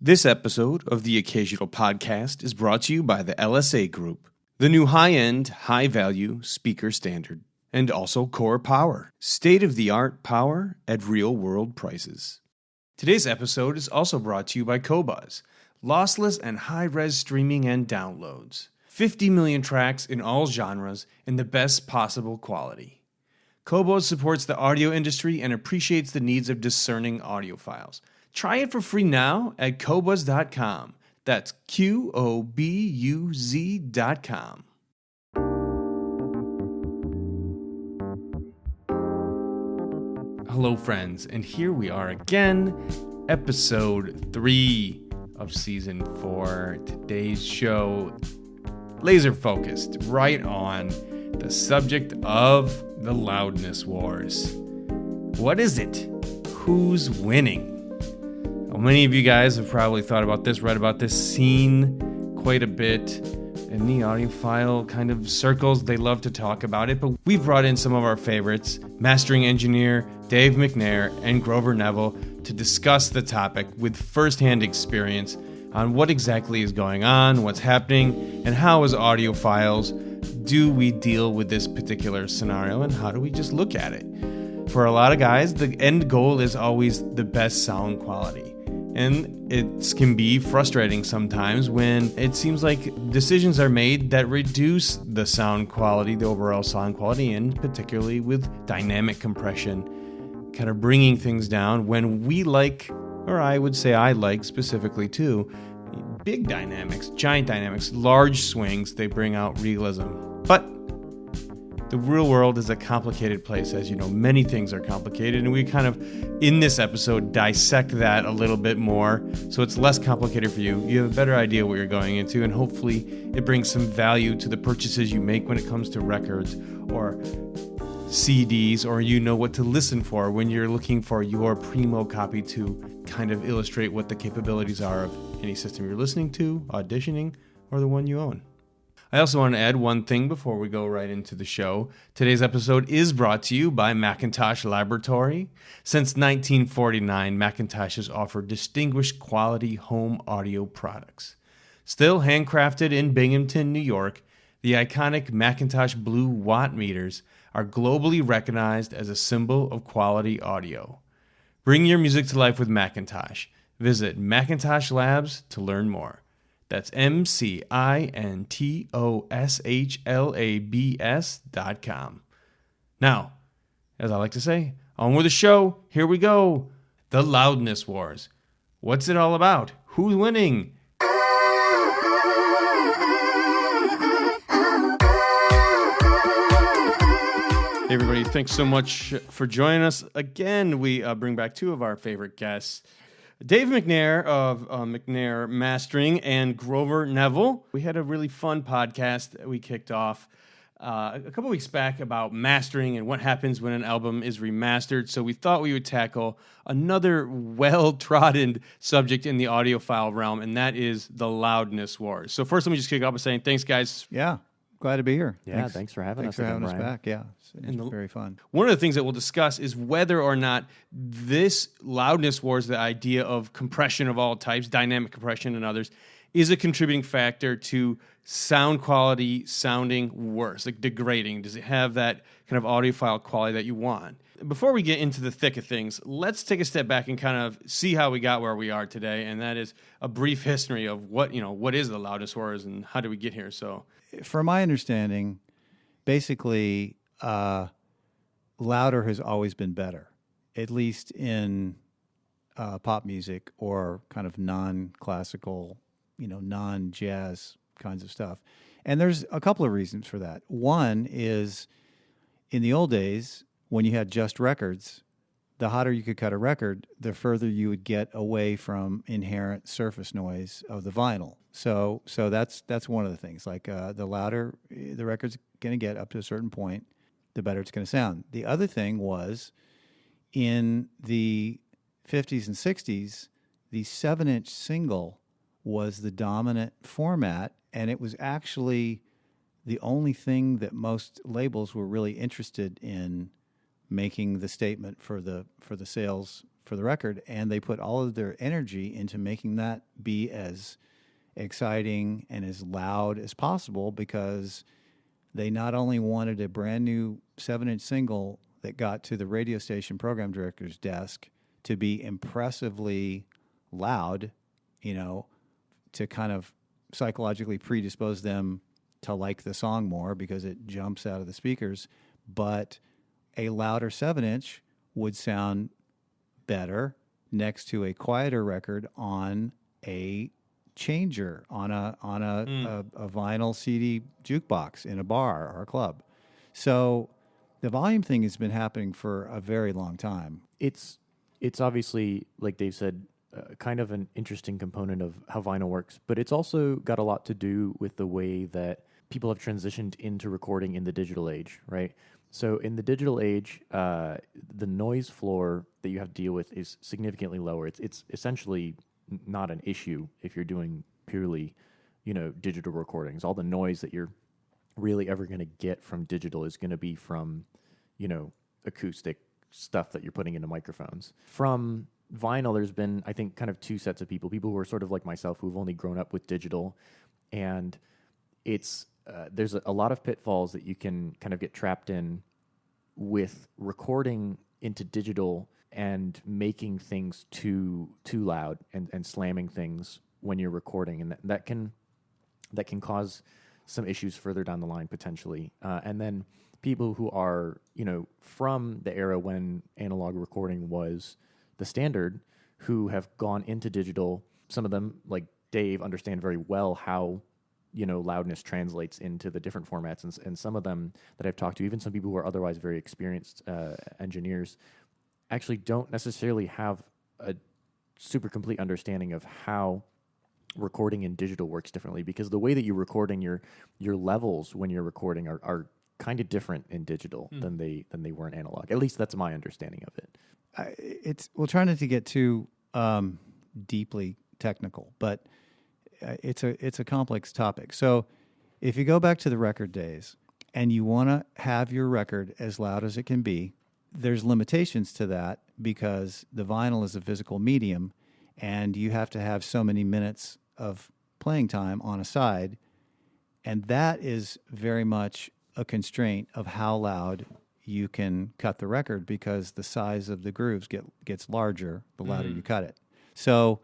This episode of the Occasional Podcast is brought to you by the LSA Group, the new high-end, high-value speaker standard, and also Core Power, state-of-the-art power at real-world prices. Today's episode is also brought to you by Qobuz, lossless and high-res streaming and downloads. 50 million tracks in all genres in the best possible quality. Qobuz supports the audio industry and appreciates the needs of discerning audiophiles. Try it for free now at Qobuz.com. That's Qobuz.com. Hello, friends, and here we are again, episode 3 of season 4. Today's show, laser focused right on the subject of the Loudness Wars. What is it? Who's winning? Well, many of you guys have probably thought about this, read about this, seen quite a bit in the audiophile kind of circles. They love to talk about it, but we've brought in some of our favorites, mastering engineer Dave McNair and Grover Neville, to discuss the topic with firsthand experience on what exactly is going on, what's happening, and how as audiophiles do we deal with this particular scenario, and how do we just look at it? For a lot of guys, the end goal is always the best sound quality. And it can be frustrating sometimes when it seems like decisions are made that reduce the sound quality, the overall sound quality, and particularly with dynamic compression, kind of bringing things down when we like, or I would say I like specifically too, big dynamics, giant dynamics, large swings, they bring out realism. But the real world is a complicated place, as you know. Many things are complicated, and we kind of, in this episode, dissect that a little bit more, so it's less complicated for you. You have a better idea what you're going into, and hopefully it brings some value to the purchases you make when it comes to records or CDs, or you know what to listen for when you're looking for your primo copy to kind of illustrate what the capabilities are of any system you're listening to, auditioning, or the one you own. I also want to add one thing before we go right into the show. Today's episode is brought to you by Macintosh Laboratory. Since 1949, Macintosh has offered distinguished quality home audio products. Still handcrafted in Binghamton, New York, the iconic Macintosh Blue Watt meters are globally recognized as a symbol of quality audio. Bring your music to life with Macintosh. Visit Macintosh Labs to learn more. That's McIntoshlabs.com. Now, as I like to say, on with the show. Here we go. The Loudness Wars. What's it all about? Who's winning? Hey everybody, thanks so much for joining us again. We bring back two of our favorite guests, Dave McNair of McNair Mastering and Grover Neville. We had a really fun podcast that we kicked off a couple weeks back about mastering and what happens when an album is remastered. So we thought we would tackle another well-trodden subject in the audiophile realm, and that is the Loudness Wars. So first, let me just kick off by saying thanks, guys. Yeah. Glad to be here. Yeah, thanks for having us. Thanks for having us Brian. back. Yeah, it's very fun. One of the things that we'll discuss is whether or not this Loudness Wars, the idea of compression of all types, dynamic compression and others, is a contributing factor to sound quality sounding worse, like degrading. Does it have that kind of audiophile quality that you want? Before we get into the thick of things, let's take a step back and kind of see how we got where we are today, and that is a brief history of what is the Loudness Wars and how did we get here. So, from my understanding, basically, louder has always been better, at least in pop music or kind of non-classical, non-jazz kinds of stuff. And there's a couple of reasons for that. One is, in the old days, when you had just records, the hotter you could cut a record, the further you would get away from inherent surface noise of the vinyl. So that's one of the things. Like the louder the record's going to get up to a certain point, the better it's going to sound. The other thing was, in the 50s and 60s, the 7-inch single was the dominant format, and it was actually the only thing that most labels were really interested in making the statement for the sales for the record, and they put all of their energy into making that be as exciting and as loud as possible, because they not only wanted a brand new 7-inch single that got to the radio station program director's desk to be impressively loud, to kind of psychologically predispose them to like the song more because it jumps out of the speakers, but a louder 7-inch would sound better next to a quieter record on a changer, on a vinyl CD jukebox in a bar or a club. So the volume thing has been happening for a very long time. It's obviously, like Dave said, kind of an interesting component of how vinyl works, but it's also got a lot to do with the way that people have transitioned into recording in the digital age, right? So in the digital age, the noise floor that you have to deal with is significantly lower. It's essentially not an issue if you're doing purely, digital recordings. All the noise that you're really ever going to get from digital is going to be from, acoustic stuff that you're putting into microphones. From vinyl, there's been, I think, kind of two sets of people who are sort of like myself, who've only grown up with digital, and it's there's a lot of pitfalls that you can kind of get trapped in with recording into digital and making things too loud and slamming things when you're recording, and that can cause some issues further down the line potentially. And then people who are from the era when analog recording was the standard, who have gone into digital, some of them, like Dave, understand very well how loudness translates into the different formats, and some of them that I've talked to, even some people who are otherwise very experienced engineers, actually don't necessarily have a super complete understanding of how recording in digital works differently, because the way that you're recording your levels when you're recording are kind of different in digital than they were in analog. At least that's my understanding of it. We'll try not to get too deeply technical, but it's a complex topic. So if you go back to the record days and you want to have your record as loud as it can be, there's limitations to that because the vinyl is a physical medium and you have to have so many minutes of playing time on a side, and that is very much a constraint of how loud you can cut the record, because the size of the grooves gets larger the louder you cut it. So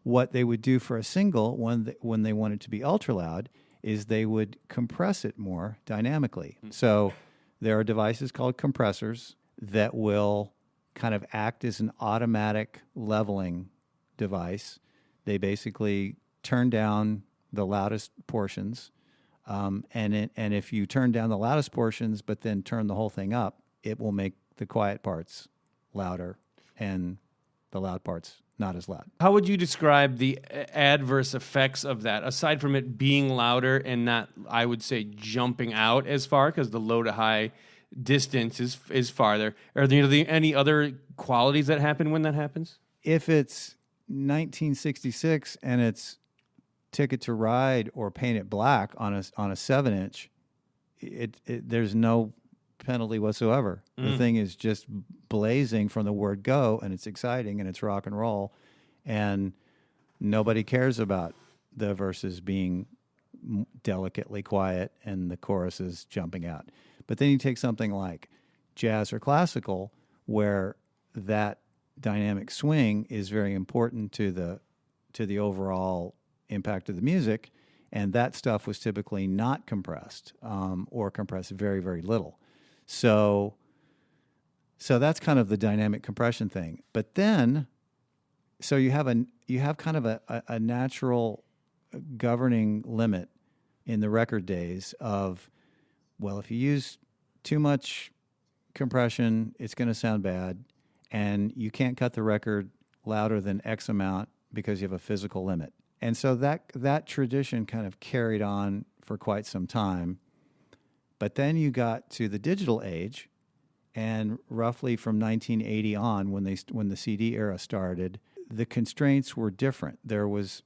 what they would do for a single when they want it to be ultra loud is they would compress it more dynamically. So there are devices called compressors that will kind of act as an automatic leveling device. They basically turn down the loudest portions, and if you turn down the loudest portions but then turn the whole thing up, it will make the quiet parts louder and the loud parts not as loud. How would you describe the adverse effects of that, aside from it being louder and not, I would say, jumping out as far, because the low to high distance is farther? Are there any other qualities that happen when that happens? If it's 1966 and it's Ticket to Ride or Paint It Black on a 7-inch, there's no penalty whatsoever. The thing is just blazing from the word go, and it's exciting and it's rock and roll, and nobody cares about the verses being delicately quiet and the choruses jumping out. But then you take something like jazz or classical, where that dynamic swing is very important to the overall impact of the music, and that stuff was typically not compressed, or compressed very, very little. So that's kind of the dynamic compression thing. But then, so you have kind of a natural governing limit in the record days of, well, if you use too much compression, it's going to sound bad, and you can't cut the record louder than X amount because you have a physical limit. And so that tradition kind of carried on for quite some time. But then you got to the digital age, and roughly from 1980 on, when the CD era started, the constraints were different. There was,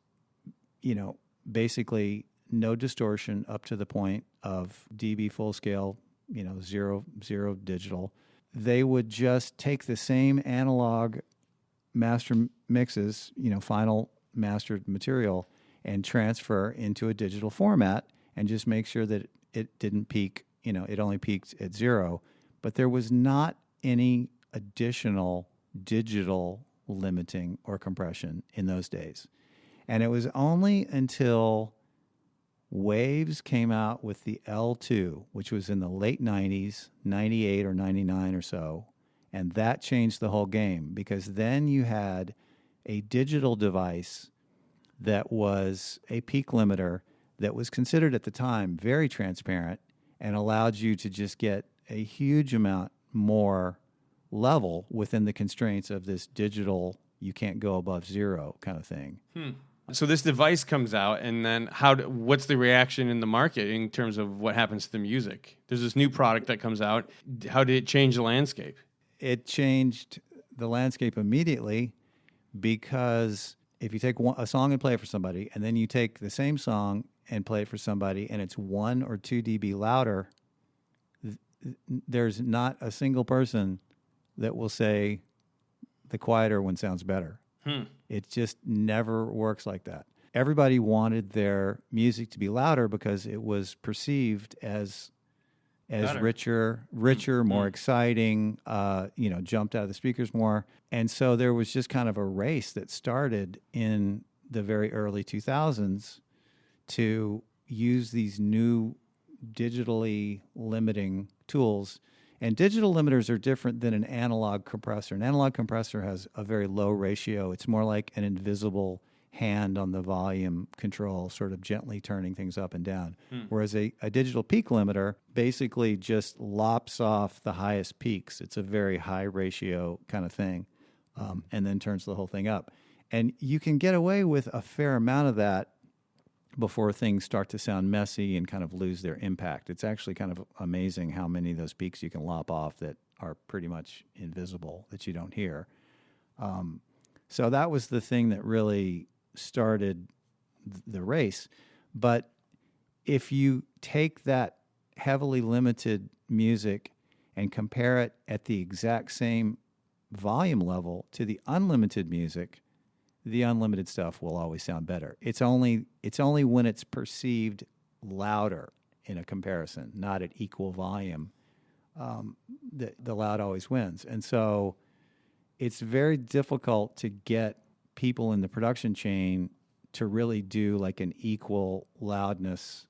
basically no distortion up to the point of dB full scale, zero digital. They would just take the same analog master mixes, final mastered material and transfer into a digital format and just make sure that it didn't peak, it only peaked at 0. But there was not any additional digital limiting or compression in those days. And it was only until Waves came out with the L2, which was in the late 90s, 98 or 99 or so, and that changed the whole game, because then you had a digital device that was a peak limiter that was considered at the time very transparent and allowed you to just get a huge amount more level within the constraints of this digital, you can't go above 0 kind of thing. So this device comes out, and then what's the reaction in the market in terms of what happens to the music? There's this new product that comes out. How did it change the landscape? It changed the landscape immediately, because if you take a song and play it for somebody, and then you take the same song and play it for somebody, and it's 1 or 2 dB louder, there's not a single person that will say the quieter one sounds better. It just never works like that. Everybody wanted their music to be louder because it was perceived as richer, more exciting, jumped out of the speakers more. And so there was just kind of a race that started in the very early 2000s to use these new digitally limiting tools. And digital limiters are different than an analog compressor. An analog compressor has a very low ratio. It's more like an invisible hand on the volume control, sort of gently turning things up and down. Whereas a digital peak limiter basically just lops off the highest peaks. It's a very high ratio kind of thing, and then turns the whole thing up. And you can get away with a fair amount of that before things start to sound messy and kind of lose their impact. It's actually kind of amazing how many of those peaks you can lop off that are pretty much invisible, that you don't hear. So that was the thing that really started the race. But if you take that heavily limited music and compare it at the exact same volume level to the unlimited music, the unlimited stuff will always sound better. It's only when it's perceived louder in a comparison, not at equal volume, the loud always wins. And so it's very difficult to get people in the production chain to really do like an equal loudness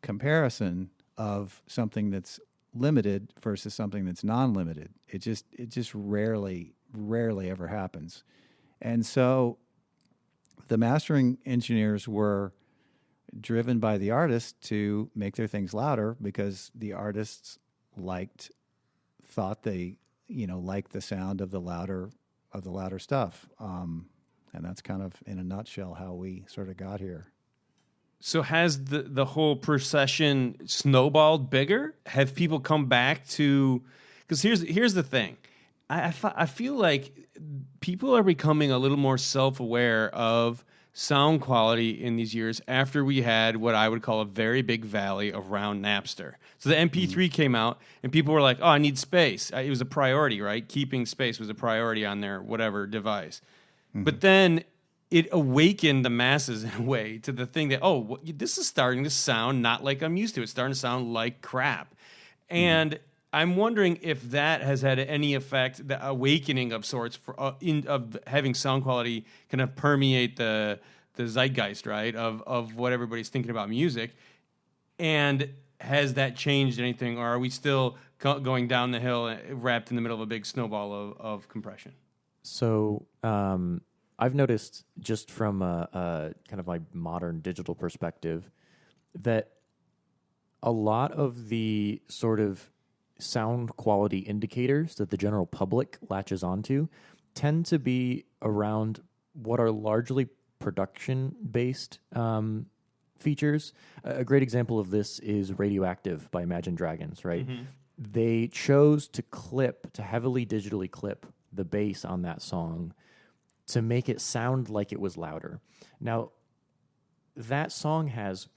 comparison of something that's limited versus something that's non-limited. It just rarely ever happens. And so the mastering engineers were driven by the artists to make their things louder, because the artists thought they liked the sound of the louder stuff. And that's kind of in a nutshell how we sort of got here. So has the whole procession snowballed bigger? Have people come back to? Because here's the thing. I feel like people are becoming a little more self-aware of sound quality in these years after we had what I would call a very big valley around Napster. So the MP3 came out, and people were like, oh, I need space. It was a priority, right? Keeping space was a priority on their whatever device. But then it awakened the masses in a way to the thing that, this is starting to sound not like I'm used to. It's starting to sound like crap. And I'm wondering if that has had any effect, the awakening of sorts of having sound quality kind of permeate the zeitgeist, right, of what everybody's thinking about music. And has that changed anything, or are we still going down the hill wrapped in the middle of a big snowball of compression? So I've noticed, just from a kind of my modern digital perspective, that a lot of the sort of sound quality indicators that the general public latches onto tend to be around what are largely production-based features. A great example of this is Radioactive by Imagine Dragons, right? They chose to heavily digitally clip the bass on that song to make it sound like it was louder. Now, that song has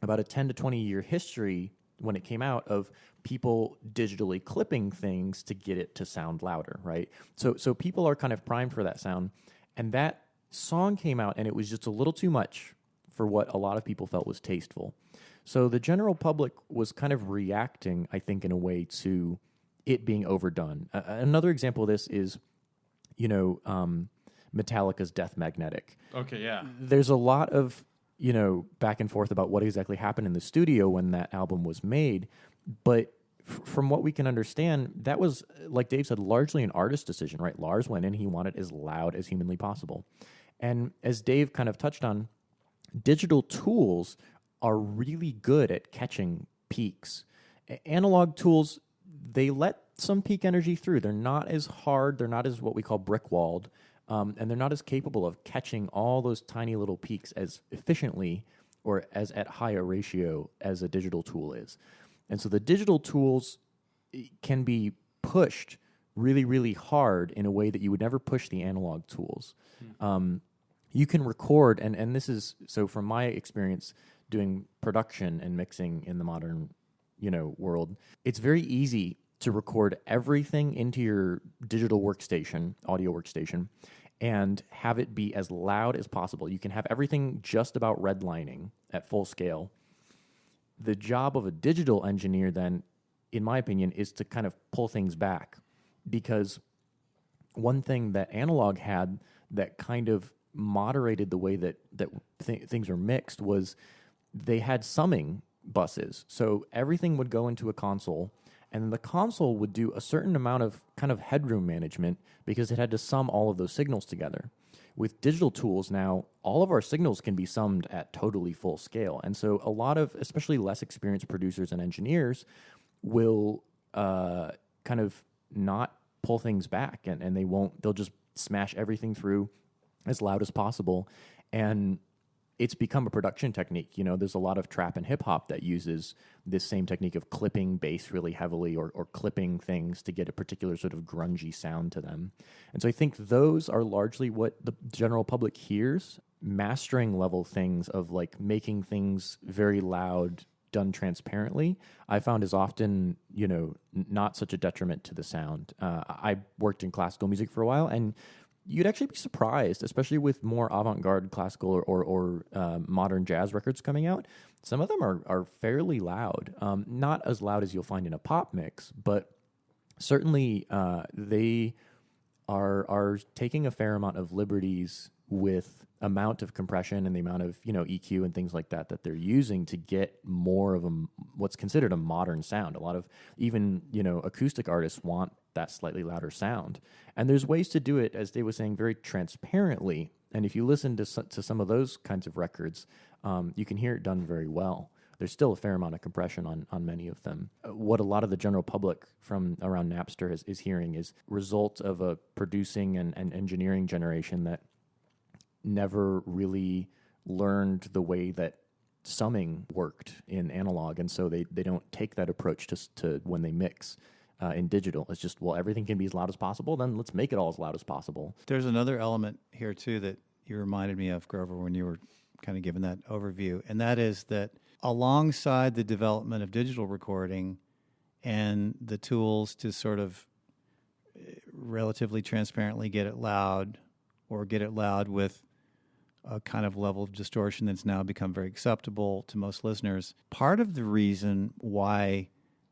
about a 10 to 20 year history when it came out of people digitally clipping things to get it to sound louder, right? So people are kind of primed for that sound, and that song came out and it was just a little too much for what a lot of people felt was tasteful. So the general public was kind of reacting, I think, in a way to it being overdone. Another example of this is, Metallica's Death Magnetic. Okay, yeah. There's a lot of, back and forth about what exactly happened in the studio when that album was made. But from what we can understand, that was, like Dave said, largely an artist decision, right? Lars went in, he wanted as loud as humanly possible. And as Dave kind of touched on, digital tools are really good at catching peaks. Analog tools, they let some peak energy through. They're not as hard, they're not as what we call brick-walled, and they're not as capable of catching all those tiny little peaks as efficiently or as at high a ratio as a digital tool is. And so the digital tools can be pushed really, really hard in a way that you would never push the analog tools. You can record, and this is, so from my experience doing production and mixing in the modern, world, it's very easy to record everything into your digital workstation, audio workstation, and have it be as loud as possible. You can have everything just about redlining at full scale. The job of a digital engineer then, in my opinion, is to kind of pull things back, because one thing that analog had that kind of moderated the way that things are mixed was they had summing buses. So everything would go into a console, and the console would do a certain amount of kind of headroom management because it had to sum all of those signals together. With digital tools now, all of our signals can be summed at totally full scale. And so a lot of, especially less experienced producers and engineers, will kind of not pull things back, and they'll just smash everything through as loud as possible. And it's become a production technique. There's a lot of trap and hip hop that uses this same technique of clipping bass really heavily or clipping things to get a particular sort of grungy sound to them. And so I think those are largely what the general public hears. Mastering level things of like making things very loud, done transparently, I found is often, not such a detriment to the sound. I worked in classical music for a while, and you'd actually be surprised, especially with more avant-garde classical or modern jazz records coming out. Some of them are fairly loud. Not as loud as you'll find in a pop mix, but certainly they are taking a fair amount of liberties with amount of compression and the amount of EQ and things like that they're using to get more of what's considered a modern sound. A lot of even acoustic artists want that slightly louder sound, and there's ways to do it, as Dave was saying, very transparently. And if you listen to some of those kinds of records, you can hear it done very well. There's still a fair amount of compression on many of them. What a lot of the general public from around Napster is hearing is result of a producing and engineering generation that never really learned the way that summing worked in analog, and so they don't take that approach to when they mix in digital. It's just, well, everything can be as loud as possible, then let's make it all as loud as possible. There's another element here too that you reminded me of, Grover, when you were kind of giving that overview, and that is that alongside the development of digital recording and the tools to sort of relatively transparently get it loud, or get it loud with a kind of level of distortion that's now become very acceptable to most listeners. Part of the reason why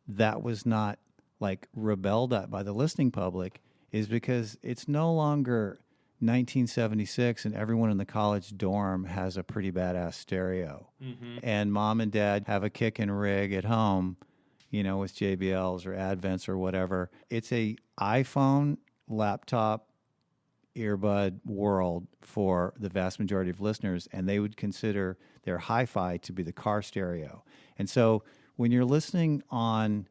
that was not like rebelled at by the listening public is because it's no longer 1976 and everyone in the college dorm has a pretty badass stereo. Mm-hmm. And mom and dad have a kick and rig at home, with JBLs or Advents or whatever. It's a iPhone, laptop, earbud world for the vast majority of listeners, and they would consider their hi-fi to be the car stereo. And so when you're listening on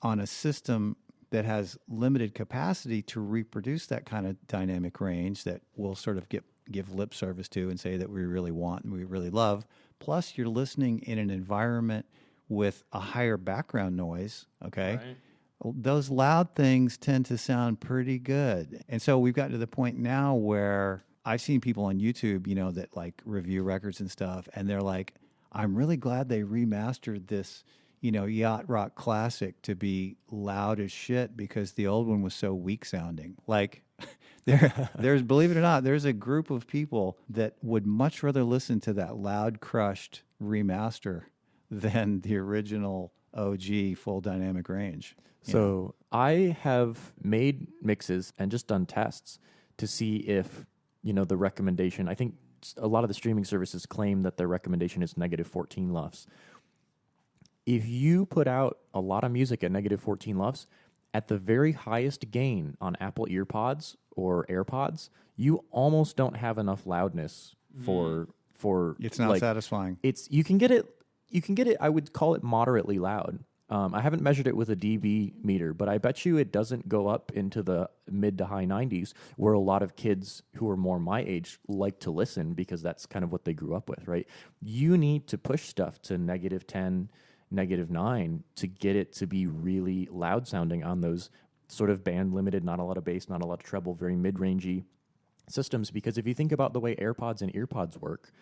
a system that has limited capacity to reproduce that kind of dynamic range that we'll sort of give lip service to and say that we really want and we really love, plus you're listening in an environment with a higher background noise, okay? Right. Those loud things tend to sound pretty good. And so we've gotten to the point now where I've seen people on YouTube, that like review records and stuff, and they're like, I'm really glad they remastered this, yacht rock classic to be loud as shit because the old one was so weak sounding. Like, There's, believe it or not, there's a group of people that would much rather listen to that loud crushed remaster than the original OG full dynamic range. So I have made mixes and just done tests to see if, the recommendation, I think a lot of the streaming services claim that their recommendation is negative 14 LUFS. If you put out a lot of music at negative 14 LUFS, at the very highest gain on Apple EarPods or AirPods, you almost don't have enough loudness for It's not satisfying. You can get it, I would call it moderately loud. I haven't measured it with a dB meter, but I bet you it doesn't go up into the mid to high 90s, where a lot of kids who are more my age like to listen because that's kind of what they grew up with, right? You need to push stuff to negative 10, negative 9 to get it to be really loud sounding on those sort of band limited, not a lot of bass, not a lot of treble, very mid-rangey systems. Because if you think about the way AirPods and EarPods work,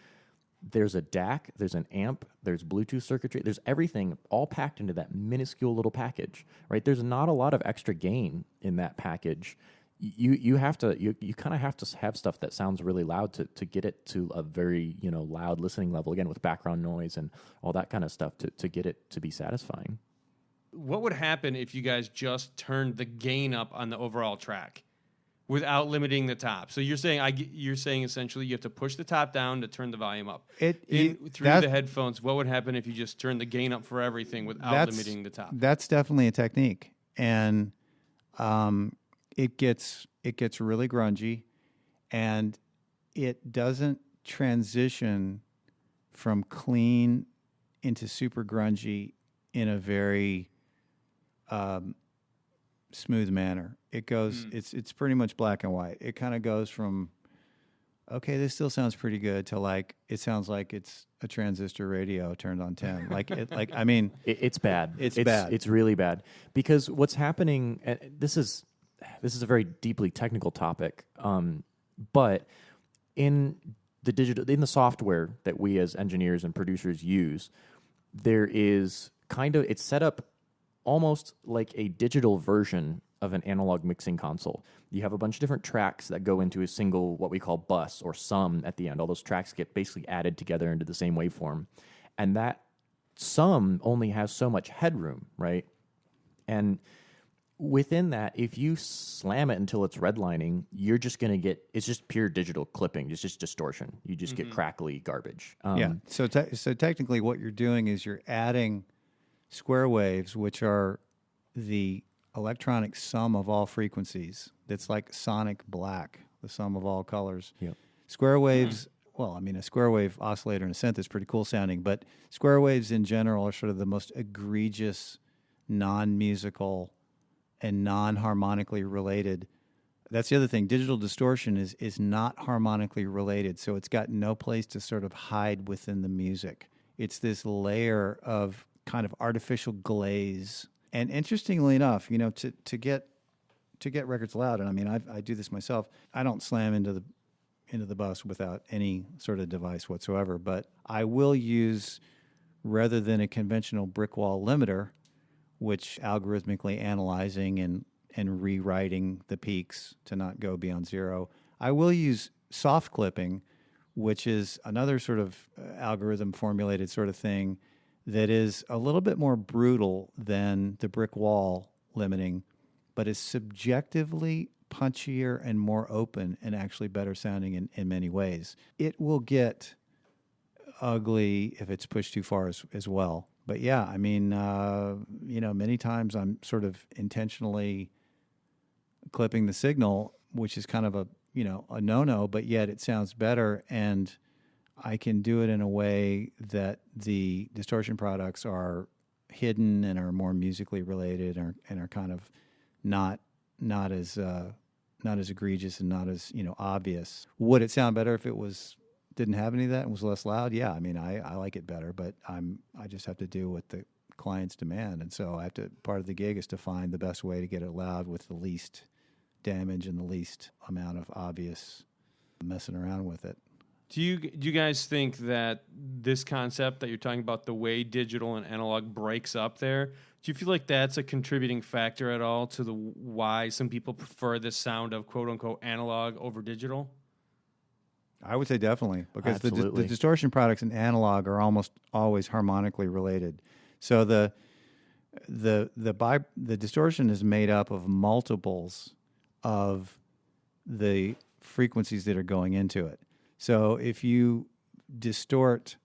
there's a DAC, there's an amp, there's Bluetooth circuitry, there's everything all packed into that minuscule little package, right? There's not a lot of extra gain in that package. You kind of have to have stuff that sounds really loud to get it to a very, loud listening level, again, with background noise and all that kind of stuff to get it to be satisfying. What would happen if you guys just turned the gain up on the overall track without limiting the top? So you're saying essentially you have to push the top down to turn the volume up. Through the headphones, what would happen if you just turned the gain up for everything without limiting the top? That's definitely a technique. And it gets really grungy, and it doesn't transition from clean into super grungy in a very smooth manner. It goes, it's pretty much black and white. It kind of goes from, okay, this still sounds pretty good, to like, it sounds like it's a transistor radio turned on 10. It's bad. It's bad. It's really bad. Because what's happening, this is a very deeply technical topic, but in the software that we as engineers and producers use, there is it's set up almost like a digital version of an analog mixing console. You have a bunch of different tracks that go into a single, what we call bus or sum at the end. All those tracks get basically added together into the same waveform. And that sum only has so much headroom, right? And within that, if you slam it until it's redlining, you're just going to get, it's just pure digital clipping. It's just distortion. You just get crackly garbage. So technically what you're doing is you're adding square waves, which are the electronic sum of all frequencies. That's like sonic black, the sum of all colors. Yep. Square waves, a square wave oscillator in a synth is pretty cool sounding, but square waves in general are sort of the most egregious, non-musical, and non-harmonically related. That's the other thing. Digital distortion is not harmonically related, so it's got no place to sort of hide within the music. It's this layer of kind of artificial glaze. And interestingly enough, to get records loud, and I do this myself. I don't slam into the bus without any sort of device whatsoever, but I will use, rather than a conventional brick wall limiter, which algorithmically analyzing and rewriting the peaks to not go beyond zero, I will use soft clipping, which is another sort of algorithm formulated sort of thing that is a little bit more brutal than the brick wall limiting, but is subjectively punchier and more open and actually better sounding in many ways. It will get ugly if it's pushed too far as well. But yeah, many times I'm sort of intentionally clipping the signal, which is kind of a no-no, but yet it sounds better, and I can do it in a way that the distortion products are hidden and are more musically related and are kind of not as egregious and not as obvious. Would it sound better if it didn't have any of that and was less loud? Yeah, I like it better, but I just have to do what the clients demand, and so part of the gig is to find the best way to get it loud with the least damage and the least amount of obvious messing around with it. Do you guys think that this concept that you're talking about, the way digital and analog breaks up there, do you feel like that's a contributing factor at all to the why some people prefer the sound of quote unquote analog over digital? I would say definitely, because the Absolutely. distortion products in analog are almost always harmonically related. So the distortion is made up of multiples of the frequencies that are going into it. So if you distort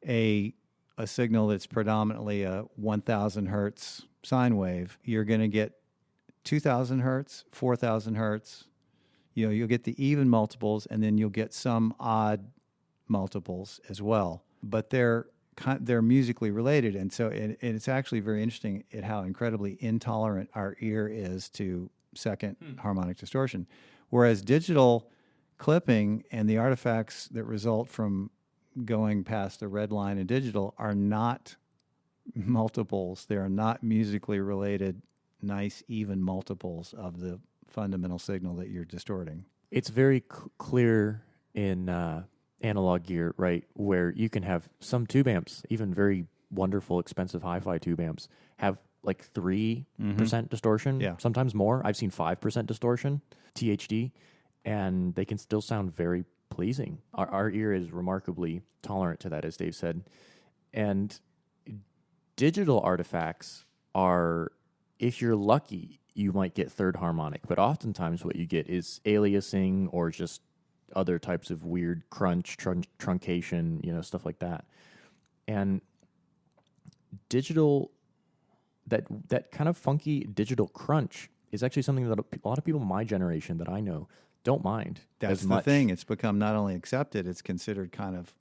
a signal that's predominantly a 1,000 hertz sine wave, you're going to get 2,000 hertz, 4,000 hertz. You'll get the even multiples, and then you'll get some odd multiples as well. But they're musically related, and so it's actually very interesting at how incredibly intolerant our ear is to second harmonic distortion. Whereas digital clipping and the artifacts that result from going past the red line in digital are not multiples. They are not musically related, nice, even multiples of the fundamental signal that you're distorting. It's very clear in analog gear, right, where you can have some tube amps, even very wonderful, expensive hi-fi tube amps, have like 3% distortion, sometimes more. I've seen 5% distortion, THD, and they can still sound very pleasing. Our ear is remarkably tolerant to that, as Dave said. And digital artifacts are, if you're lucky, you might get third harmonic, but oftentimes what you get is aliasing or just other types of weird crunch, truncation, stuff like that. And digital, that kind of funky digital crunch is actually something that a lot of people in my generation that I know don't mind. That's the thing. It's become not only accepted, it's considered kind of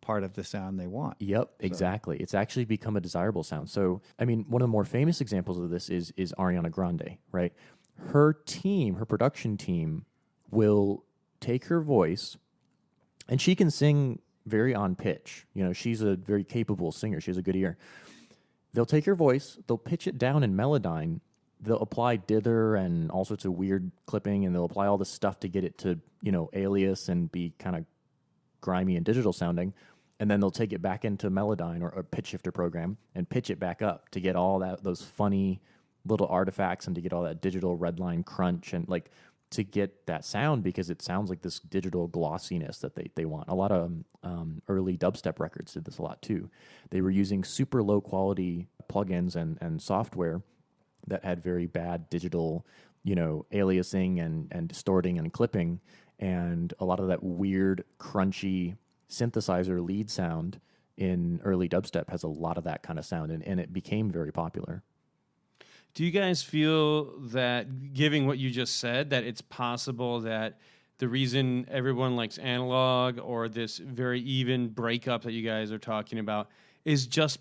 part of the sound they want. Yep, exactly. It's actually become a desirable sound. So, I mean, one of the more famous examples of this is Ariana Grande, right? Her production team will take her voice, and she can sing very on pitch. She's a very capable singer. She has a good ear. They'll take her voice, they'll pitch it down in Melodyne, they'll apply dither and all sorts of weird clipping, and they'll apply all this stuff to get it to, alias and be kind of grimy and digital sounding. And then they'll take it back into Melodyne or a pitch shifter program and pitch it back up to get all those funny little artifacts and to get all that digital redline crunch and to get that sound, because it sounds like this digital glossiness that they want. A lot of early dubstep records did this a lot too. They were using super low quality plugins and software that had very bad digital, aliasing and distorting and clipping, and a lot of that weird, crunchy synthesizer lead sound in early dubstep has a lot of that kind of sound, and it became very popular. Do you guys feel that, given what you just said, that it's possible that the reason everyone likes analog or this very even breakup that you guys are talking about is just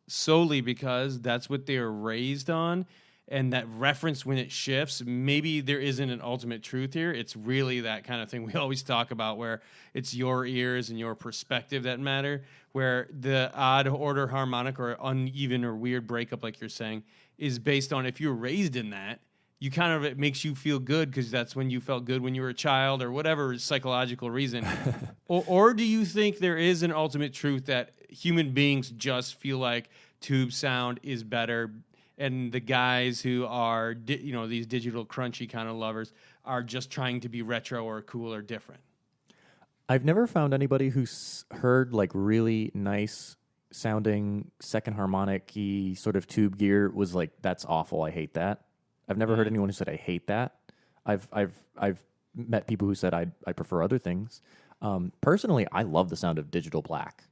solely because that's what they were raised on, and that reference when it shifts, maybe there isn't an ultimate truth here. It's really that kind of thing we always talk about, where it's your ears and your perspective that matter, where the odd order harmonic or uneven or weird breakup, like you're saying, is based on if you're raised in that, it makes you feel good because that's when you felt good when you were a child or whatever psychological reason. or do you think there is an ultimate truth that human beings just feel like tube sound is better, and the guys who are, these digital crunchy kind of lovers are just trying to be retro or cool or different? I've never found anybody who's heard really nice sounding second harmonic-y sort of tube gear was like, that's awful, I hate that. I've never heard anyone who said I hate that. I've met people who said I prefer other things. Personally, I love the sound of digital black,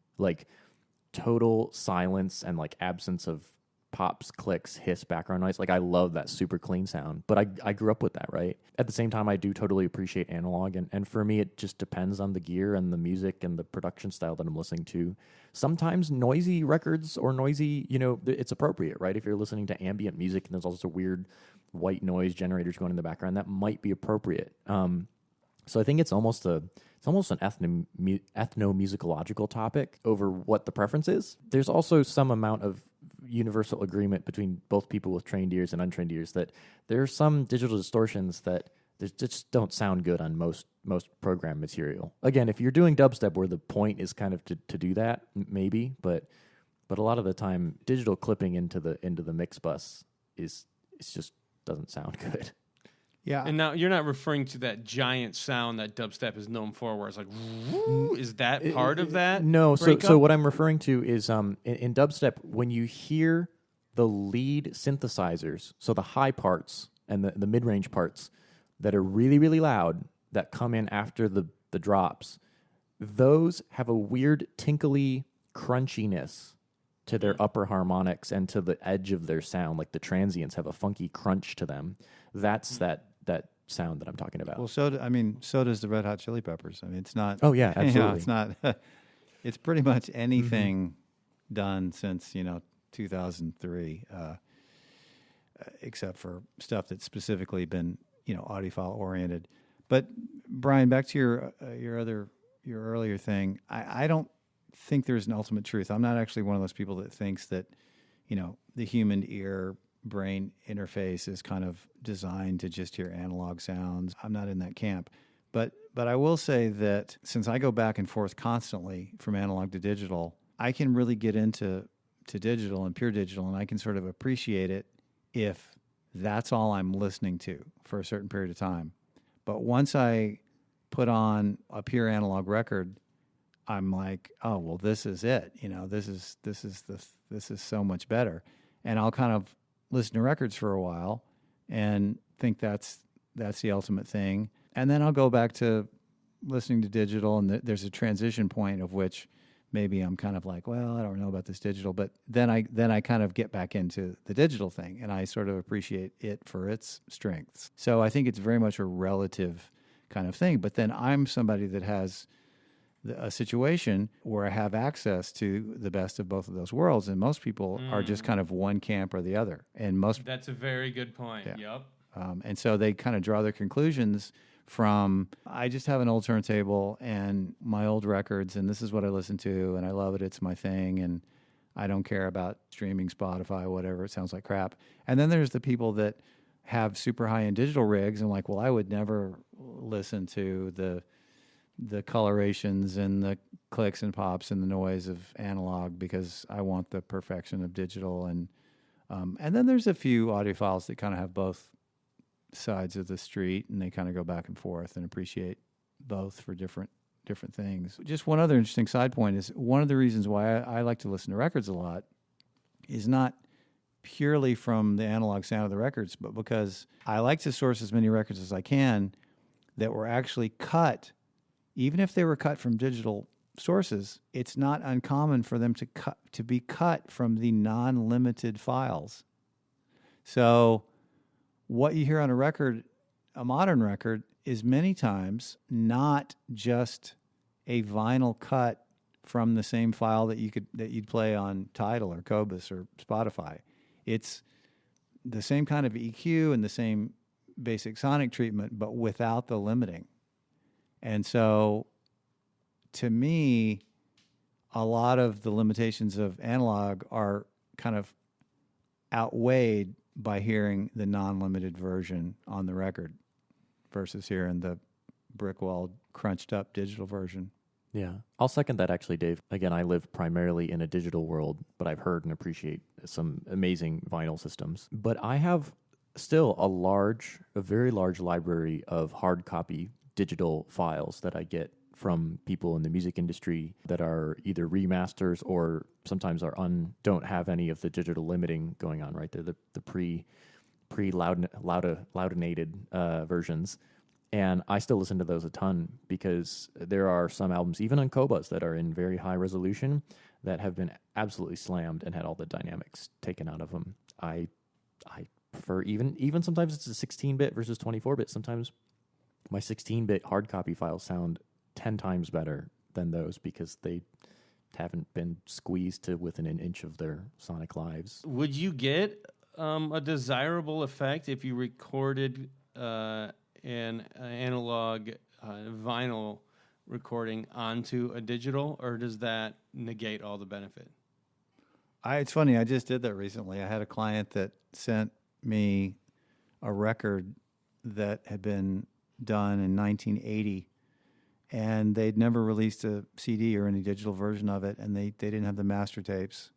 total silence and absence of pops, clicks, hiss, background noise. I love that super clean sound, but I grew up with that, right? At the same time, I do totally appreciate analog, and for me, it just depends on the gear and the music and the production style that I'm listening to. Sometimes noisy records or noisy, it's appropriate, right? If you're listening to ambient music and there's all sorts of weird white noise generators going in the background, that might be appropriate. So I think it's almost an ethno-musicological topic over what the preference is. There's also some amount of universal agreement between both people with trained ears and untrained ears that there are some digital distortions that just don't sound good on most most program material. Again, if you're doing dubstep where the point is kind of to do that, maybe, but a lot of the time digital clipping into the mix bus it's just doesn't sound good. Yeah. And now you're not referring to that giant sound that dubstep is known for, where it's like, woo, is that part of that? No. So breakup? what I'm referring to is in dubstep, when you hear the lead synthesizers, so the high parts and the mid range parts that are really really loud that come in after the drops, those have a weird tinkly crunchiness to their upper harmonics and to the edge of their sound. Like the transients have a funky crunch to them. That's that sound that I'm talking about. Well, so does the Red Hot Chili Peppers. I mean, it's not. Oh yeah, absolutely. You know, it's not. It's pretty much anything done since 2003, except for stuff that's specifically been audiophile oriented. But Brian, back to your earlier thing. I don't think there's an ultimate truth. I'm not actually one of those people that thinks that the human ear brain interface is kind of designed to just hear analog sounds. I'm not in that camp. But I will say that since I go back and forth constantly from analog to digital, I can really get into digital and pure digital, and I can sort of appreciate it if that's all I'm listening to for a certain period of time. But once I put on a pure analog record, I'm like, oh well, this is it. This is so much better, and I'll kind of listen to records for a while and think that's the ultimate thing. And then I'll go back to listening to digital, and there's a transition point of which maybe I'm kind of like, well, I don't know about this digital, but then I kind of get back into the digital thing, and I sort of appreciate it for its strengths. So I think it's very much a relative kind of thing. But then I'm somebody that has a situation where I have access to the best of both of those worlds, and most people are just kind of one camp or the other. And that's a very good point. Yeah. Yep. And so they kind of draw their conclusions from, I just have an old turntable and my old records, and this is what I listen to, and I love it. It's my thing, and I don't care about streaming, Spotify, whatever. It sounds like crap. And then there's the people that have super high-end digital rigs and like, well, I would never listen to the colorations and the clicks and pops and the noise of analog because I want the perfection of digital. And then there's a few audiophiles that kind of have both sides of the street, and they kind of go back and forth and appreciate both for different things. Just one other interesting side point is one of the reasons why I like to listen to records a lot is not purely from the analog sound of the records, but because I like to source as many records as I can that were actually cut. Even if they were cut from digital sources, it's not uncommon for them to be cut from the non-limited files. So what you hear on a record, a modern record, is many times not just a vinyl cut from the same file that you'd play on Tidal or Cobus or Spotify. It's the same kind of EQ and the same basic sonic treatment, but without the limiting. And so, to me, a lot of the limitations of analog are kind of outweighed by hearing the non-limited version on the record versus hearing the brick-walled, crunched-up digital version. Yeah, I'll second that actually, Dave. Again, I live primarily in a digital world, but I've heard and appreciate some amazing vinyl systems. But I have still a very large library of hard copy digital files that I get from people in the music industry that are either remasters or sometimes don't have any of the digital limiting going on, right? They're the pre-loudinated versions. And I still listen to those a ton because there are some albums, even on Cobas, that are in very high resolution that have been absolutely slammed and had all the dynamics taken out of them. I prefer even sometimes it's a 16-bit versus 24-bit. Sometimes my 16-bit hard copy files sound 10 times better than those because they haven't been squeezed to within an inch of their sonic lives. Would you get a desirable effect if you recorded an analog vinyl recording onto a digital, or does that negate all the benefit? It's funny. I just did that recently. I had a client that sent me a record that had been done in 1980 and they'd never released a CD or any digital version of it, and they didn't have the master tapes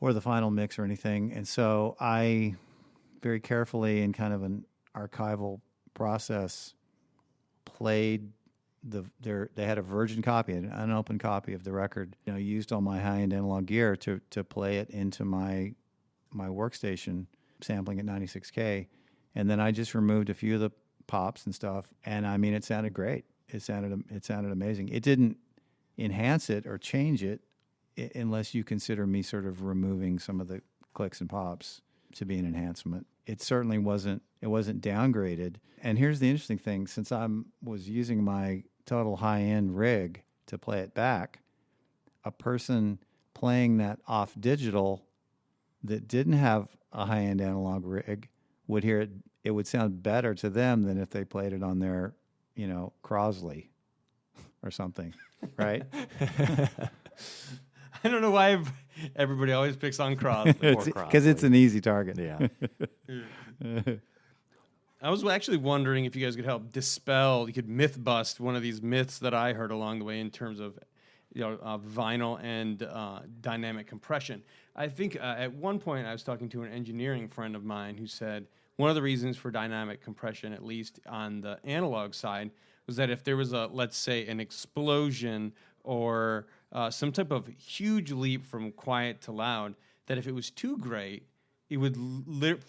or the final mix or anything. And so I very carefully, in kind of an archival process, played they had a virgin copy, an unopened copy of the record. Used all my high-end analog gear to play it into my workstation, sampling at 96K, and then I just removed a few of the pops and stuff, and I mean, it sounded great. It sounded amazing. It didn't enhance it or change it unless you consider me sort of removing some of the clicks and pops to be an enhancement. It certainly wasn't downgraded. And here's the interesting thing: since I was using my total high-end rig to play it back, a person playing that off digital that didn't have a high-end analog rig would hear it. It would sound better to them than if they played it on their, Crosley or something, right? I don't know why everybody always picks on Crosley. Because it's an easy target. Yeah. I was actually wondering if you guys could help dispel, you could myth bust one of these myths that I heard along the way in terms of vinyl and dynamic compression. I think at one point I was talking to an engineering friend of mine who said one of the reasons for dynamic compression, at least on the analog side, was that if there was let's say, an explosion or some type of huge leap from quiet to loud, that if it was too great, it would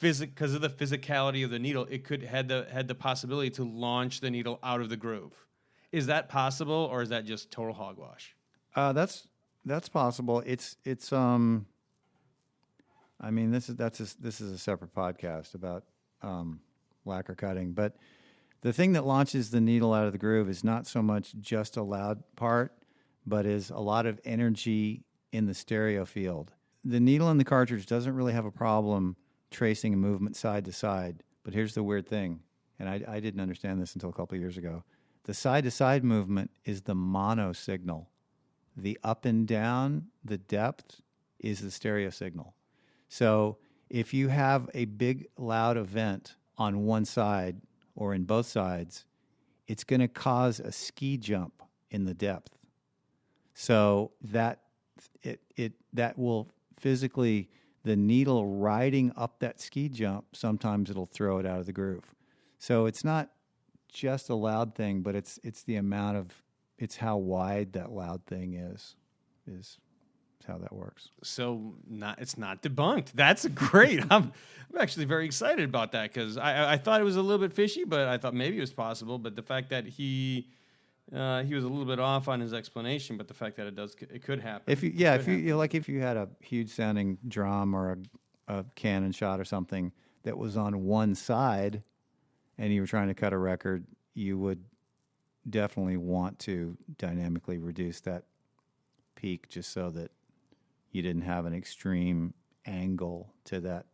because of the physicality of the needle, it had the possibility to launch the needle out of the groove. Is that possible, or is that just total hogwash? That's possible. It's I mean, this is a separate podcast about lacquer cutting, but the thing that launches the needle out of the groove is not so much just a loud part, but is a lot of energy in the stereo field. The needle in the cartridge doesn't really have a problem tracing a movement side to side, but here's the weird thing, and I didn't understand this until a couple of years ago. The side-to-side movement is the mono signal. The up and down, the depth, is the stereo signal. So if you have a big, loud event on one side or in both sides, it's going to cause a ski jump in the depth. So that will physically, the needle riding up that ski jump, sometimes it'll throw it out of the groove. So it's not just a loud thing, but it's the amount of, it's how wide that loud thing is how that works. So it's not debunked. That's great. I'm actually very excited about that, because I thought it was a little bit fishy, but I thought maybe it was possible. But the fact that he was a little bit off on his explanation, but the fact that it could happen. If you had a huge sounding drum or a cannon shot or something that was on one side, and you were trying to cut a record, you would definitely want to dynamically reduce that peak just so that you didn't have an extreme angle to that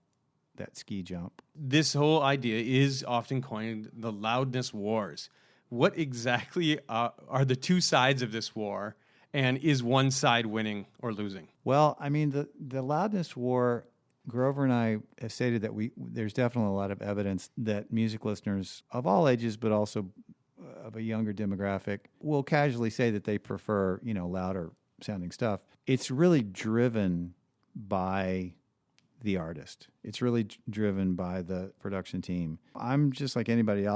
ski jump. This whole idea is often coined the Loudness Wars. What exactly are the two sides of this war, and is one side winning or losing? Well, I mean, the Loudness War, Grover and I have stated that there's definitely a lot of evidence that music listeners of all ages, but also of a younger demographic, will casually say that they prefer, louder sounding stuff. It's really driven by the artist. It's really driven by the production team. I'm just like anybody.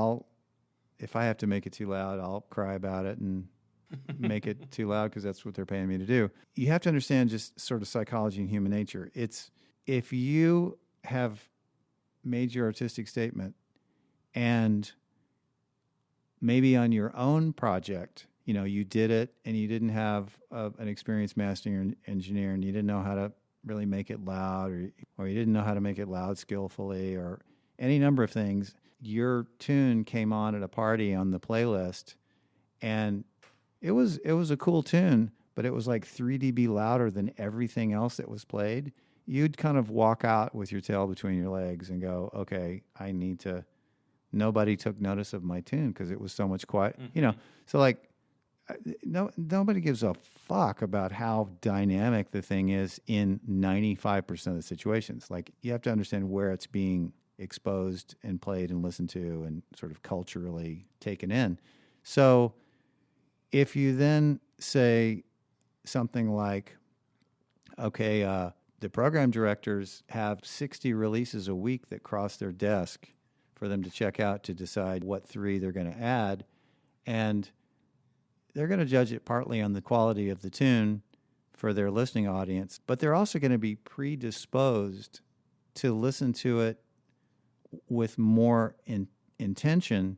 If I have to make it too loud, I'll cry about it and make it too loud, because that's what they're paying me to do. You have to understand just sort of psychology and human nature. It's, if you have made your artistic statement and maybe on your own project, you did it and you didn't have an experienced mastering engineer, and you didn't know how to really make it loud, or you didn't know how to make it loud skillfully, or any number of things. Your tune came on at a party on the playlist, and it was a cool tune, but it was like 3 dB louder than everything else that was played. You'd kind of walk out with your tail between your legs and go, okay, nobody took notice of my tune because it was so much quiet. Mm-hmm. So like, nobody gives a fuck about how dynamic the thing is in 95% of the situations. Like, you have to understand where it's being exposed and played and listened to and sort of culturally taken in. So if you then say something like, okay, the program directors have 60 releases a week that cross their desk for them to check out to decide what 3 they're going to add. And they're going to judge it partly on the quality of the tune for their listening audience, but they're also going to be predisposed to listen to it with more intention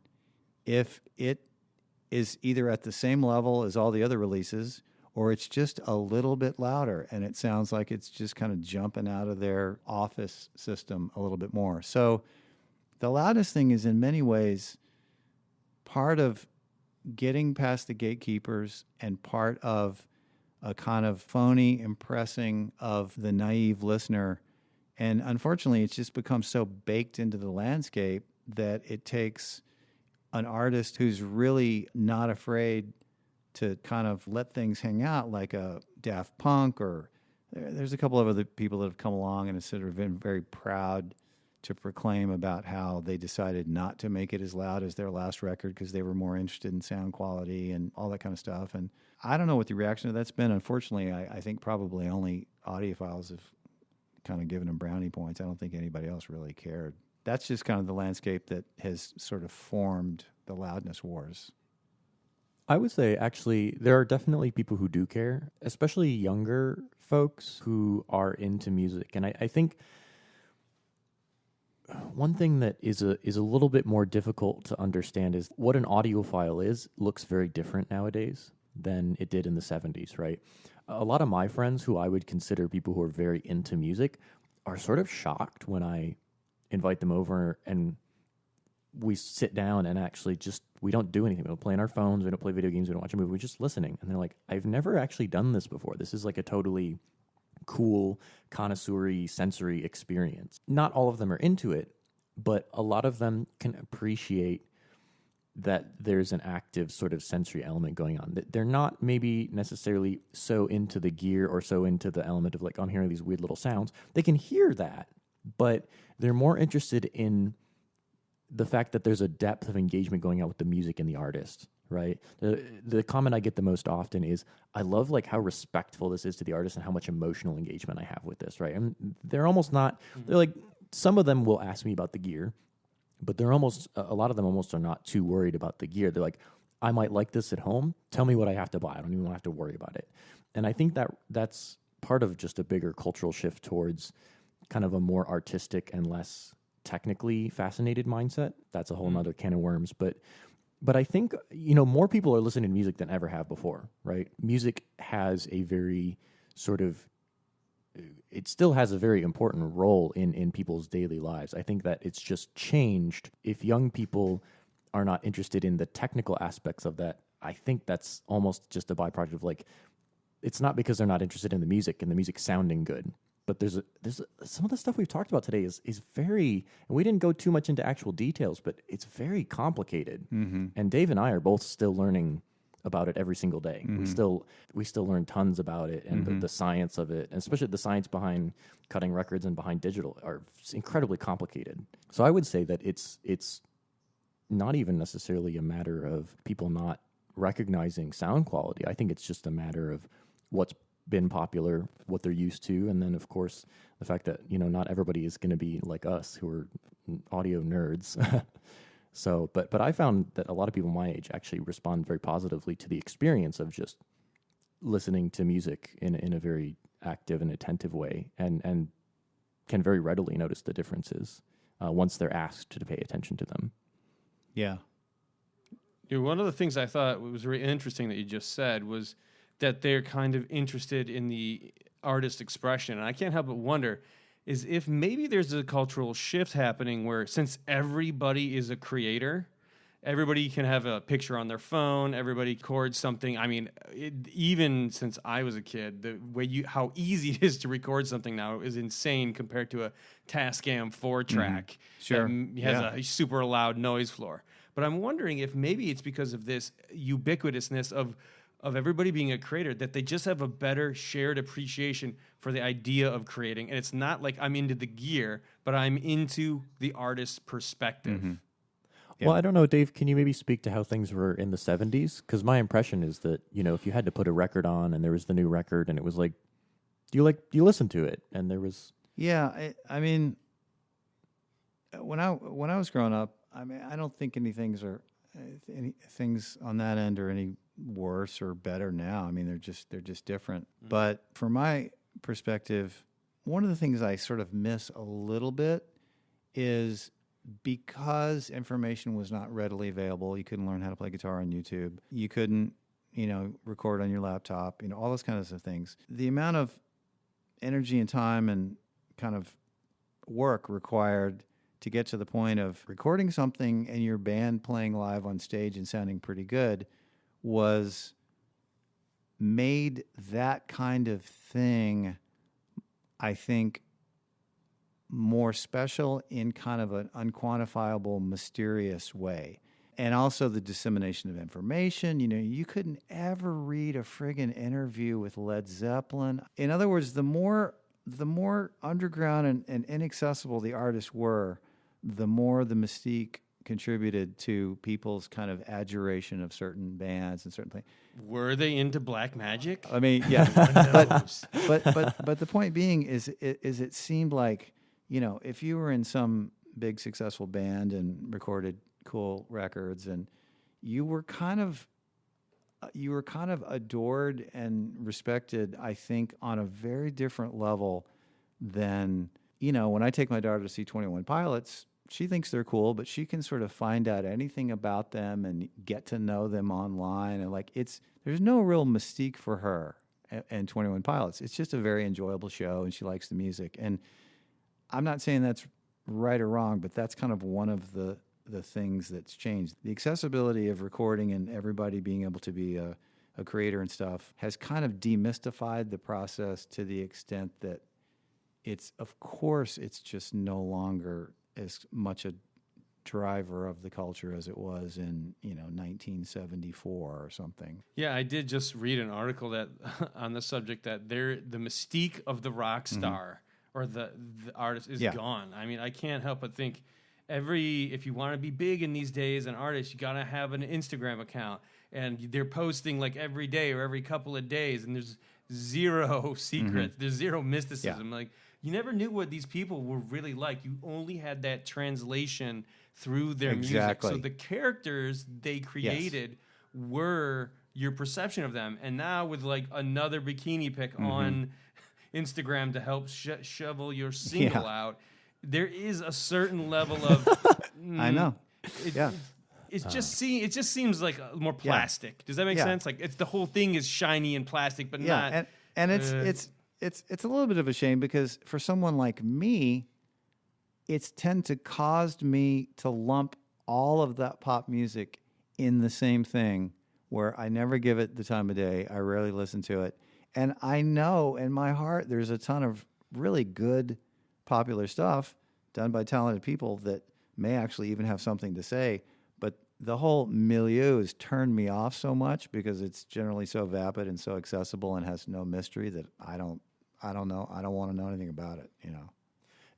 if it is either at the same level as all the other releases or it's just a little bit louder and it sounds like it's just kind of jumping out of their office system a little bit more. So the loudness thing is in many ways part of getting past the gatekeepers and part of a kind of phony impressing of the naive listener. And unfortunately, it's just become so baked into the landscape that it takes an artist who's really not afraid to kind of let things hang out, like a Daft Punk, or there's a couple of other people that have come along and have sort of been very proud to proclaim about how they decided not to make it as loud as their last record because they were more interested in sound quality and all that kind of stuff. And I don't know what the reaction to that's been. Unfortunately, I think probably only audiophiles have kind of given them brownie points. I don't think anybody else really cared. That's just kind of the landscape that has sort of formed the Loudness Wars. I would say, actually, there are definitely people who do care, especially younger folks who are into music. And I think one thing that is a little bit more difficult to understand is what an audiophile is looks very different nowadays than it did in the 70s, right? A lot of my friends who I would consider people who are very into music are sort of shocked when I invite them over and we sit down and actually just, we don't do anything. We don't play on our phones. We don't play video games. We don't watch a movie. We're just listening. And they're like, I've never actually done this before. This is like a totally cool, connoisseur-y, sensory experience. Not all of them are into it, but a lot of them can appreciate that there's an active sort of sensory element going on. They're not maybe necessarily so into the gear or so into the element of like, I'm hearing these weird little sounds. They can hear that, but they're more interested in the fact that there's a depth of engagement going on with the music and the artist, right? The comment I get the most often is, I love like how respectful this is to the artist and how much emotional engagement I have with this, right? And they're almost not, they're like, some of them will ask me about the gear, but they're almost, a lot of them almost are not too worried about the gear. They're like, I might like this at home. Tell me what I have to buy. I don't even have to worry about it. And I think that that's part of just a bigger cultural shift towards kind of a more artistic and less technically fascinated mindset. That's a whole nother can of worms. But I think, you know, more people are listening to music than ever have before, right? Music has a very sort of, it still has a very important role in people's daily lives. I think that it's just changed. If young people are not interested in the technical aspects of that, I think that's almost just a byproduct of like, it's not because they're not interested in the music and the music sounding good. But there's some of the stuff we've talked about today is very, and we didn't go too much into actual details, but it's very complicated. Mm-hmm. And Dave and I are both still learning about it every single day. Mm-hmm. We still learn tons about it and the science of it, and especially the science behind cutting records and behind digital are incredibly complicated. So I would say that it's not even necessarily a matter of people not recognizing sound quality. I think it's just a matter of what's been popular, what they're used to, and then of course the fact that, you know, not everybody is going to be like us who are audio nerds. So, but I found that a lot of people my age actually respond very positively to the experience of just listening to music in a very active and attentive way, and can very readily notice the differences once they're asked to pay attention to them. Yeah. One of the things I thought was really interesting that you just said was that they're kind of interested in the artist expression. And I can't help but wonder is if maybe there's a cultural shift happening where since everybody is a creator, everybody can have a picture on their phone, everybody records something. I mean, even since I was a kid, the way how easy it is to record something now is insane compared to a Tascam 4-track. Sure. That has a super loud noise floor. But I'm wondering if maybe it's because of this ubiquitousness of everybody being a creator, that they just have a better shared appreciation for the idea of creating. And it's not like I'm into the gear, but I'm into the artist's perspective. Mm-hmm. Yeah. Well, I don't know, Dave, can you maybe speak to how things were in the 70s? Because my impression is that, if you had to put a record on and there was the new record and it was like, you listen to it and there was... Yeah, I mean, when I was growing up, I mean, I don't think any things on that end are any worse or better now. I mean, they're just different. Mm-hmm. But from my perspective, one of the things I sort of miss a little bit is because information was not readily available. You couldn't learn how to play guitar on YouTube. You couldn't, record on your laptop. All those kinds of things. The amount of energy and time and kind of work required to get to the point of recording something and your band playing live on stage and sounding pretty good was made that kind of thing, I think, more special in kind of an unquantifiable, mysterious way. And also the dissemination of information. You couldn't ever read a friggin' interview with Led Zeppelin. In other words, the more underground and inaccessible the artists were, the more the mystique contributed to people's kind of adjuration of certain bands and certain things. Were they into black magic? I mean, yeah. but the point being is it seemed like, if you were in some big successful band and recorded cool records and you were kind of adored and respected, I think, on a very different level than, when I take my daughter to see 21 Pilots, she thinks they're cool, but she can sort of find out anything about them and get to know them online. And there's no real mystique for her and 21 Pilots. It's just a very enjoyable show and she likes the music. And I'm not saying that's right or wrong, but that's kind of one of the things that's changed. The accessibility of recording and everybody being able to be a creator and stuff has kind of demystified the process to the extent that it's just no longer as much a driver of the culture as it was in 1974 or something. Yeah, I did just read an article that on the subject that the mystique of the rock star or the artist is gone. I mean, I can't help but think if you want to be big in these days, an artist, you got to have an Instagram account and they're posting like every day or every couple of days and there's zero secrets, there's zero mysticism. Like, you never knew what these people were really like. You only had that translation through their music. So the characters they created were your perception of them. And now with like another bikini pic on Instagram to help shovel your single out, there is a certain level of... I know. It just seems like more plastic. Does that make sense? Like the whole thing is shiny and plastic, but not... And it's a little bit of a shame because for someone like me, it's tend to caused me to lump all of that pop music in the same thing where I never give it the time of day. I rarely listen to it. And I know in my heart there's a ton of really good popular stuff done by talented people that may actually even have something to say. But the whole milieu has turned me off so much because it's generally so vapid and so accessible and has no mystery that I don't know. I don't want to know anything about it,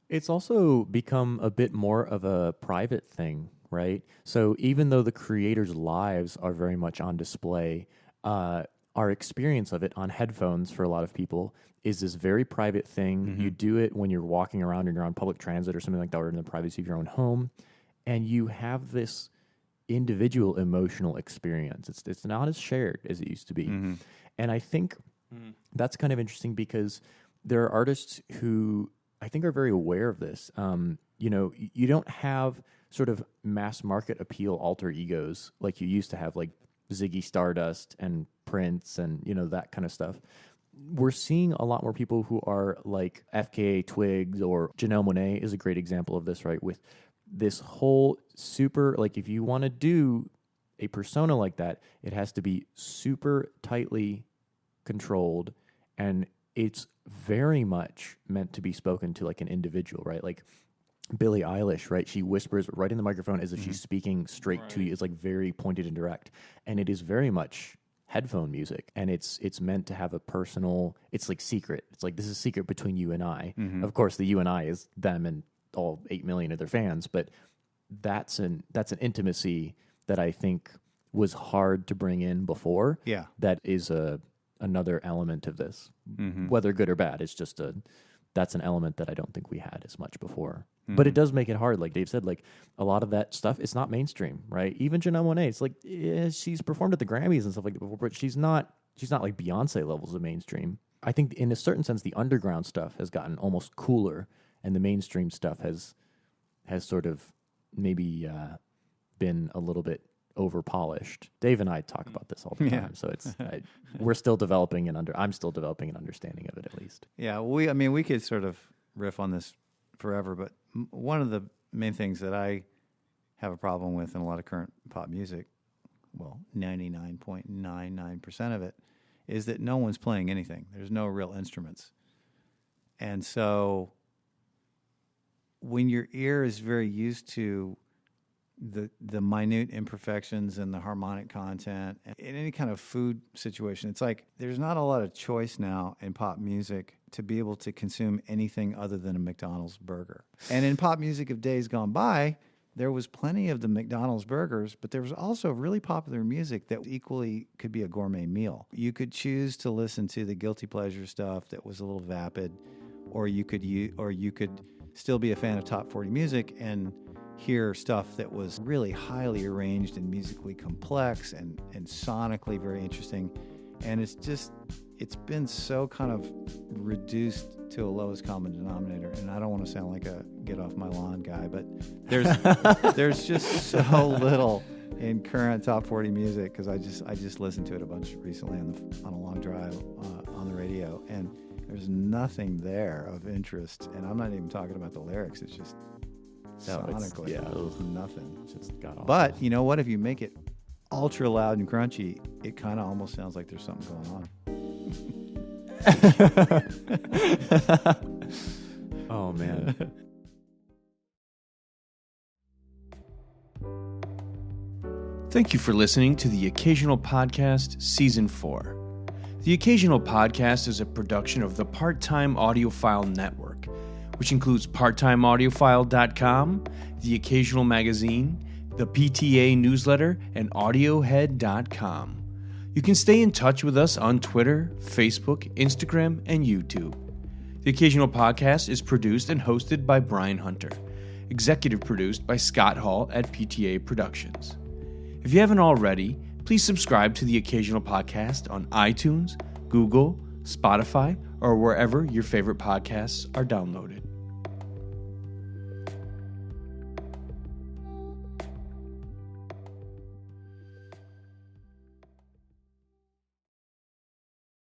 It's also become a bit more of a private thing, right? So even though the creators' lives are very much on display, our experience of it on headphones for a lot of people is this very private thing. You do it when you're walking around and you're on public transit or something like that, or in the privacy of your own home, and you have this individual emotional experience. It's not as shared as it used to be. And I think that's kind of interesting because there are artists who I think are very aware of this. You don't have sort of mass market appeal alter egos like you used to have, like Ziggy Stardust and Prince and, that kind of stuff. We're seeing a lot more people who are like FKA Twigs, or Janelle Monáe is a great example of this, right? With this whole super, like if you want to do a persona like that, it has to be super tightly controlled, and it's very much meant to be spoken to like an individual, right? Like Billie Eilish, right? She whispers right in the microphone as if she's speaking straight to you. It's like very pointed and direct, and it is very much headphone music, and it's meant to have a personal, it's like secret. It's like, this is secret between you and I. Of course, the you and I is them and all 8 million of their fans, but that's an intimacy that I think was hard to bring in before. Yeah. That is another element of this, Mm-hmm. whether good or bad. It's just that's an element that I don't think we had as much before. Mm-hmm. But it does make it hard. Like Dave said, like a lot of that stuff, it's not mainstream, right? Even Janelle Monáe, it's like she's performed at the Grammys and stuff like that before, but she's not like Beyonce levels of mainstream. I think in a certain sense, the underground stuff has gotten almost cooler, and the mainstream stuff has sort of maybe been a little bit over polished. Dave and I talk about this all the time, so it's we're still developing I'm still developing an understanding of it at least. Yeah, we could sort of riff on this forever, but one of the main things that I have a problem with in a lot of current pop music, well, 99.99% of it, is that no one's playing anything. There's no real instruments. And so when your ear is very used to the minute imperfections and the harmonic content in any kind of food situation, it's like there's not a lot of choice now in pop music to be able to consume anything other than a McDonald's burger. And in pop music of days gone by, there was plenty of the McDonald's burgers, but there was also really popular music that equally could be a gourmet meal. You could choose to listen to the guilty pleasure stuff that was a little vapid, or you could still be a fan of top 40 music and hear stuff that was really highly arranged and musically complex and sonically very interesting. And it's been so kind of reduced to a lowest common denominator. And I don't want to sound like a get off my lawn guy, but there's just so little in current top 40 music, because I just listened to it a bunch recently on a long drive on the radio, and there's nothing there of interest. And I'm not even talking about the lyrics. It's just sonically, nothing. Just got off. But you know what? If you make it ultra loud and crunchy, it kind of almost sounds like there's something going on. Oh man. Thank you for listening to The Occasional Podcast, Season 4. The Occasional Podcast is a production of the Part-Time Audiophile Network, which includes parttimeaudiophile.com, The Occasional Magazine, the PTA newsletter, and audiohead.com. You can stay in touch with us on Twitter, Facebook, Instagram, and YouTube. The Occasional Podcast is produced and hosted by Brian Hunter, executive produced by Scott Hall at PTA Productions. If you haven't already, please subscribe to The Occasional Podcast on iTunes, Google, Spotify, or wherever your favorite podcasts are downloaded.